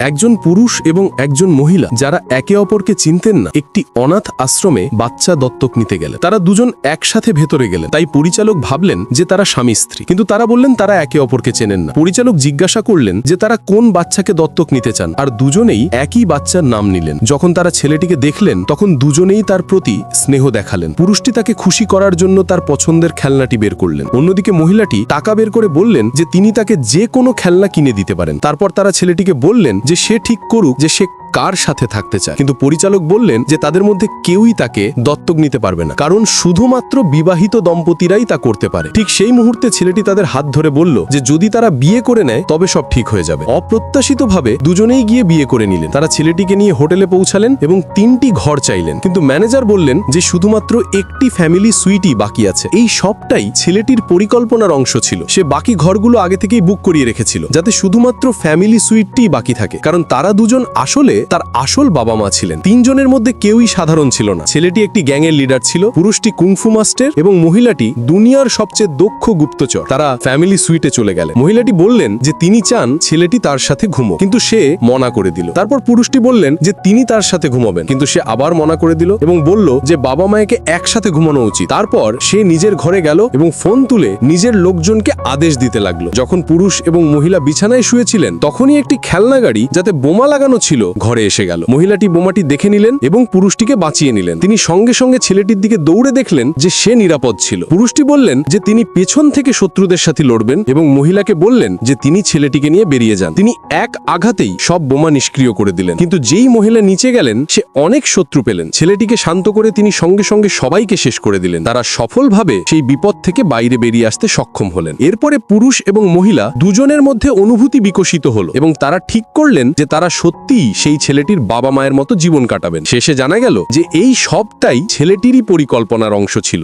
একজন পুরুষ এবং একজন মহিলা যারা একে অপরকে চিনতেন না একটি অনাথ আশ্রমে বাচ্চা দত্তক নিতে গেলেন। তারা দুজন একসাথে ভেতরে গেলেন, তাই পরিচালক ভাবলেন যে তারা স্বামী স্ত্রী, কিন্তু তারা বললেন তারা একে অপরকে চেনেন না। পরিচালক জিজ্ঞাসা করলেন যে তারা কোন বাচ্চাকে দত্তক নিতে চান, আর দুজনেই একই বাচ্চার নাম নিলেন। যখন তারা ছেলেটিকে দেখলেন তখন দুজনেই তার প্রতি স্নেহ দেখালেন। পুরুষটি তাকে খুশি করার জন্য তার পছন্দের খেলনাটি বের করলেন, অন্যদিকে মহিলাটি টাকা বের করে বললেন যে তিনি তাকে যে কোনো খেলনা কিনে দিতে পারেন। তারপর তারা ছেলেটিকে বললেন যে সে ঠিক করুক যে সে কার সাথে থাকতে চায়, কিন্তু পরিচালক বললেন যে তাদের মধ্যে কেউই তাকে দত্তক নিতে পারবে না, কারণ শুধুমাত্র বিবাহিত দম্পতিরাই তা করতে পারে। ঠিক সেই মুহূর্তে ছেলেটি তাদের হাত ধরে বলল যে যদি তারা বিয়ে করে নেয় তবে সব ঠিক হয়ে যাবে। অপ্রত্যাশিতভাবে দুজনেই গিয়ে বিয়ে করে নিলেন। তারা ছেলেটিকে নিয়ে হোটেলে পৌঁছালেন এবং 3টি ঘর চাইলেন, কিন্তু ম্যানেজার বললেন যে শুধুমাত্র একটি ফ্যামিলি সুইটই বাকি আছে। এই সবটাই ছেলেটির পরিকল্পনার অংশ ছিল। সে বাকি ঘরগুলো আগে থেকেই বুক করিয়ে রেখেছিল যাতে শুধুমাত্র ফ্যামিলি সুইটটিই বাকি থাকে, কারণ তারা দুজন আসলে তার আসল বাবা মা ছিলেন। 3 জনের মধ্যে কেউই সাধারণ ছিল না। ছেলেটি একটি গ্যাংয়ের লিডার ছিল, পুরুষটি কুংফু মাস্টার এবং মহিলাটি দুনিয়ার সবচেয়ে দক্ষ গুপ্তচর। তারা ফ্যামিলি সুইটে চলে গেলেন। মহিলাটি বললেন যে তিনি চান ছেলেটি তার সাথে ঘুমো, কিন্তু সে মনা করে দিল। তারপর পুরুষটি বললেন যে তিনি তার সাথে ঘুমাবেন, কিন্তু সে আবার মনা করে দিল এবং বলল যে বাবা মায়েকে একসাথে ঘুমানো উচিত। তারপর সে নিজের ঘরে গেল এবং ফোন তুলে নিজের লোকজনকে আদেশ দিতে লাগলো। যখন পুরুষ এবং মহিলা বিছানায় শুয়েছিলেন তখনই একটি খেলনা গাড়ি যাতে বোমা লাগানো ছিল ঘরে এসে গেল। মহিলাটি বোমাটি দেখে নিলেন এবং পুরুষটিকে বাঁচিয়ে নিলেন। তিনি সঙ্গে সঙ্গে ছেলেটির দিকে দৌড়ে দেখলেন যে সে নিরাপদ ছিল। পুরুষটি বললেন যে তিনি পেছন থেকে শত্রুদের সাথে লড়বেন এবং মহিলাকে বললেন যে তিনি ছেলেটিকে নিয়ে বেরিয়ে যান। তিনি এক আঘাতেই সব বোমা নিষ্ক্রিয় করে দিলেন, কিন্তু যেই মহিলা নিচে গেলেন সে অনেক শত্রু পেলেন। ছেলেটিকে শান্ত করে তিনি সঙ্গে সঙ্গে সবাইকে শেষ করে দিলেন। তারা সফলভাবে সেই বিপদ থেকে বাইরে বেরিয়ে আসতে সক্ষম হলেন। এরপরে পুরুষ এবং মহিলা দুজনের মধ্যে অনুভূতি বিকশিত হলো এবং তারা ঠিক করলেন যে তারা সত্যিই সেই ছেলেটির বাবা মায়ের মতো জীবন কাটাবেন। শেষে জানা গেল যে এই সবটাই ছেলেটিরই পরিকল্পনার অংশ ছিল।